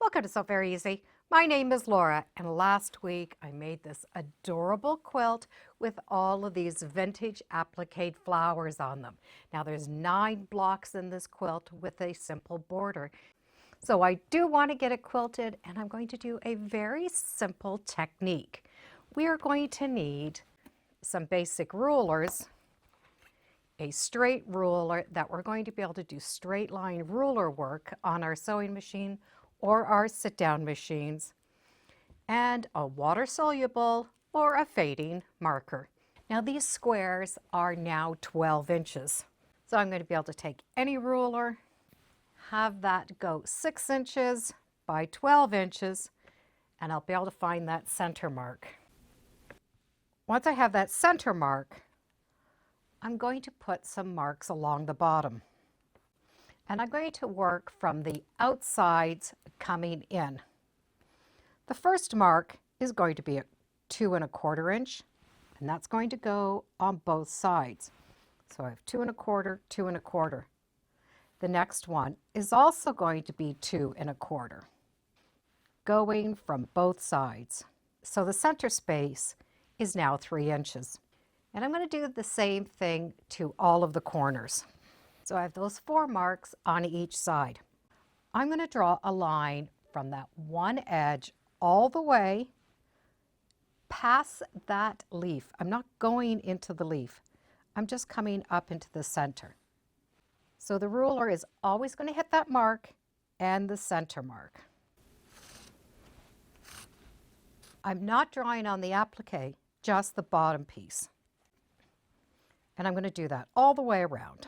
Welcome to So Very Easy. My name is Laura, and last week I made this adorable quilt with all of these vintage applique flowers on them. Now there's 9 blocks in this quilt with a simple border. So I do want to get it quilted, and I'm going to do a very simple technique. We are going to need some basic rulers, a straight ruler that we're going to be able to do straight line ruler work on our sewing machine or our sit-down machines, and a water-soluble or a fading marker. Now these squares are now 12 inches. So I'm going to be able to take any ruler, have that go 6 inches by 12 inches, and I'll be able to find that center mark. Once I have that center mark, I'm going to put some marks along the bottom. And I'm going to work from the outsides coming in. The first mark is going to be a 2 1/4 inch, and that's going to go on both sides. So I have 2 1/4, 2 1/4. The next one is also going to be 2 1/4, going from both sides. So the center space is now 3 inches. And I'm going to do the same thing to all of the corners. So I have those 4 marks on each side. I'm going to draw a line from that one edge all the way past that leaf. I'm not going into the leaf. I'm just coming up into the center. So the ruler is always going to hit that mark and the center mark. I'm not drawing on the applique, just the bottom piece. And I'm going to do that all the way around.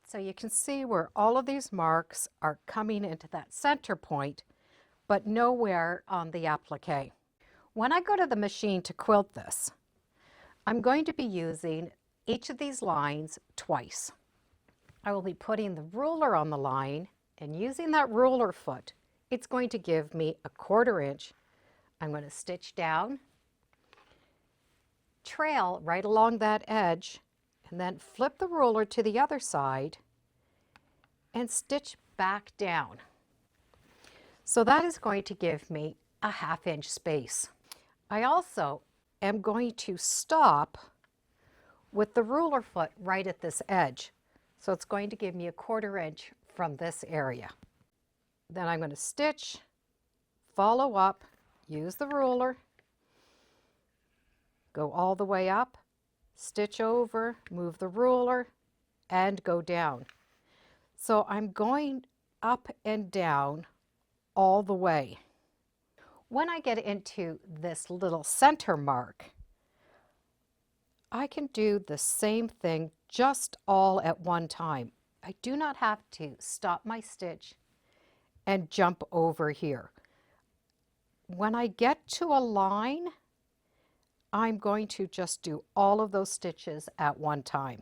So you can see where all of these marks are coming into that center point, but nowhere on the applique. When I go to the machine to quilt this, I'm going to be using each of these lines twice. I will be putting the ruler on the line, and using that ruler foot, it's going to give me a 1/4 inch. I'm going to stitch down, trail right along that edge, and then flip the ruler to the other side and stitch back down. So that is going to give me a 1/2 inch space. I also am going to stop with the ruler foot right at this edge. So it's going to give me a 1/4 inch from this area. Then I'm going to stitch, follow up, use the ruler, go all the way up, stitch over, move the ruler, and go down. So I'm going up and down all the way. When I get into this little center mark, I can do the same thing just all at one time. I do not have to stop my stitch and jump over here. When I get to a line, I'm going to just do all of those stitches at one time.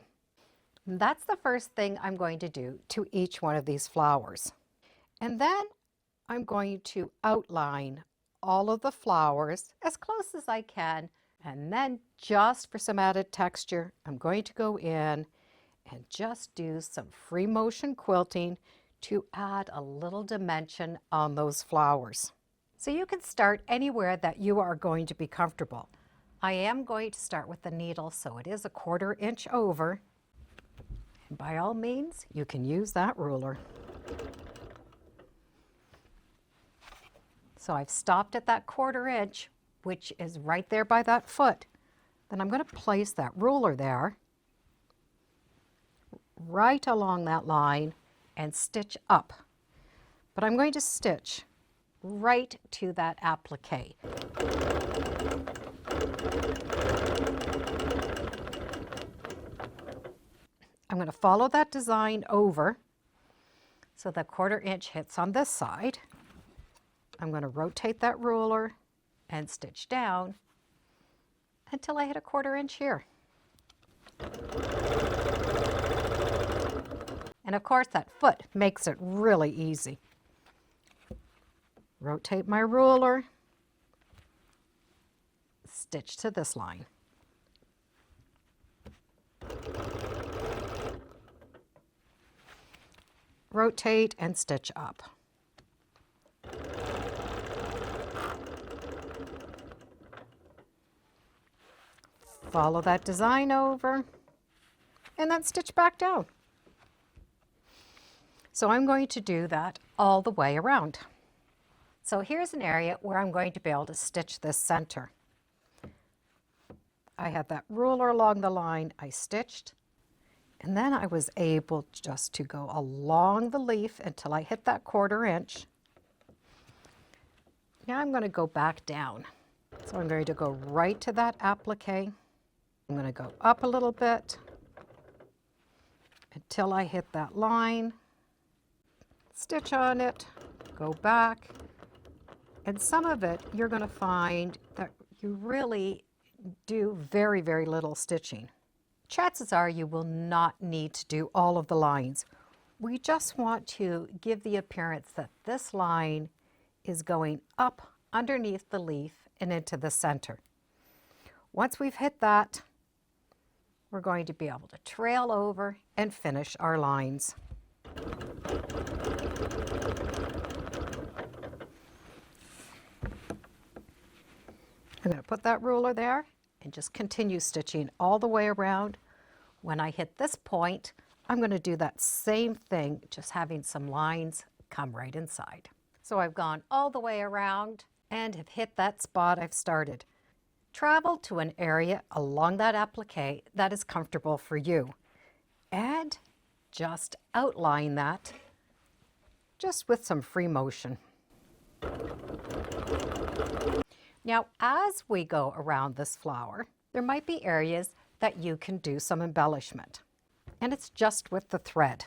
That's the first thing I'm going to do to each one of these flowers. And then I'm going to outline all of the flowers as close as I can. And then just for some added texture, I'm going to go in and just do some free motion quilting to add a little dimension on those flowers. So you can start anywhere that you are going to be comfortable. I am going to start with the needle, so it is a 1/4 inch over. And by all means, you can use that ruler. So I've stopped at that 1/4 inch, which is right there by that foot. Then I'm going to place that ruler there, right along that line, and stitch up. But I'm going to stitch right to that applique. I'm going to follow that design over so the 1/4 inch hits on this side. I'm going to rotate that ruler and stitch down until I hit a 1/4 inch here. And of course that foot makes it really easy. Rotate my ruler, stitch to this line. Rotate and stitch up. follow that design over, and then stitch back down. So I'm going to do that all the way around. So here's an area where I'm going to be able to stitch this center. I had that ruler along the line, I stitched, and then I was able just to go along the leaf until I hit that 1/4 inch. Now I'm going to go back down. So I'm going to go right to that applique. I'm going to go up a little bit until I hit that line, stitch on it, go back, and some of it you're going to find that you really do very, very little stitching. Chances are you will not need to do all of the lines. We just want to give the appearance that this line is going up underneath the leaf and into the center. Once we've hit that, we're going to be able to trail over and finish our lines. I'm going to put that ruler there and just continue stitching all the way around. When I hit this point, I'm going to do that same thing, just having some lines come right inside. So I've gone all the way around and have hit that spot I've started. Travel to an area along that applique that is comfortable for you and just outline that just with some free motion. Now, as we go around this flower, there might be areas that you can do some embellishment, and it's just with the thread.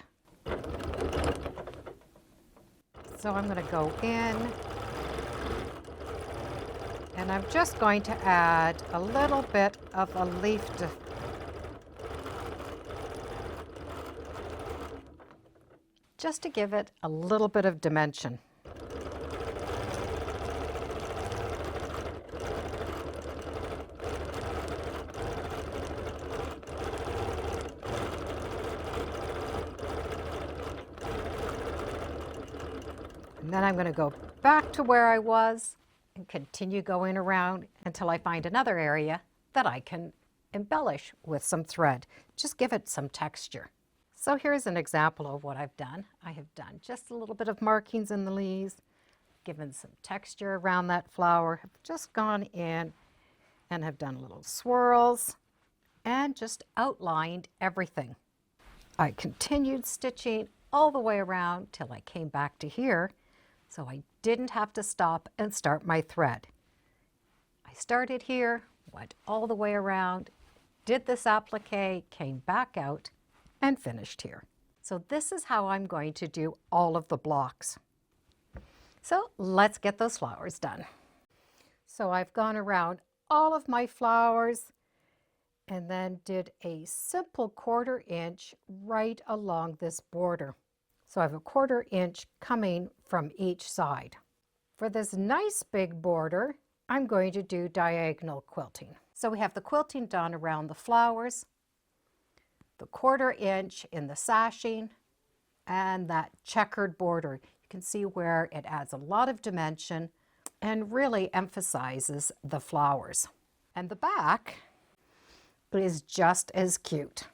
So I'm going to go in, and I'm just going to add a little bit of a leaf just to give it a little bit of dimension. And then I'm going to go back to where I was and continue going around until I find another area that I can embellish with some thread. Just give it some texture. So here's an example of what I've done. I have done just a little bit of markings in the leaves, given some texture around that flower, have just gone in and have done little swirls and just outlined everything. I continued stitching all the way around till I came back to here, so I didn't have to stop and start my thread. I started here, went all the way around, did this applique, came back out, and finished here. So this is how I'm going to do all of the blocks. So let's get those flowers done. So I've gone around all of my flowers and then did a simple 1/4 inch right along this border. So I have a 1/4 inch coming from each side. For this nice big border, I'm going to do diagonal quilting. So we have the quilting done around the flowers, the 1/4 inch in the sashing, and that checkered border. You can see where it adds a lot of dimension and really emphasizes the flowers. And the back is just as cute.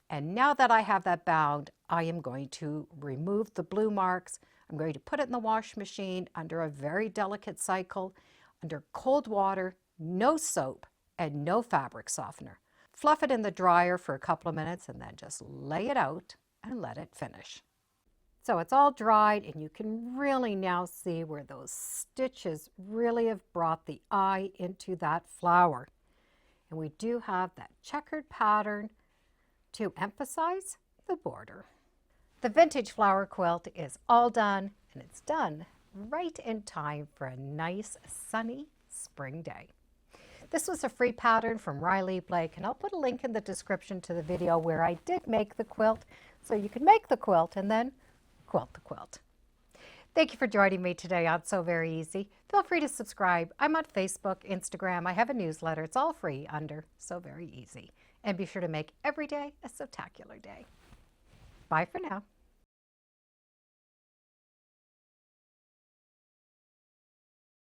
And now that I have that bound, I am going to remove the blue marks. I'm going to put it in the wash machine under a very delicate cycle, under cold water, no soap, and no fabric softener. Fluff it in the dryer for a couple of minutes and then just lay it out and let it finish. So it's all dried and you can really now see where those stitches really have brought the eye into that flower. And we do have that checkered pattern to emphasize the border. The vintage flower quilt is all done, and it's done right in time for a nice sunny spring day. This was a free pattern from Riley Blake, and I'll put a link in the description to the video where I did make the quilt, so you can make the quilt and then quilt the quilt. Thank you for joining me today on So Very Easy. Feel free to subscribe. I'm on Facebook, Instagram. I have a newsletter. It's all free under So Very Easy. And be sure to make every day a spectacular day. Bye for now.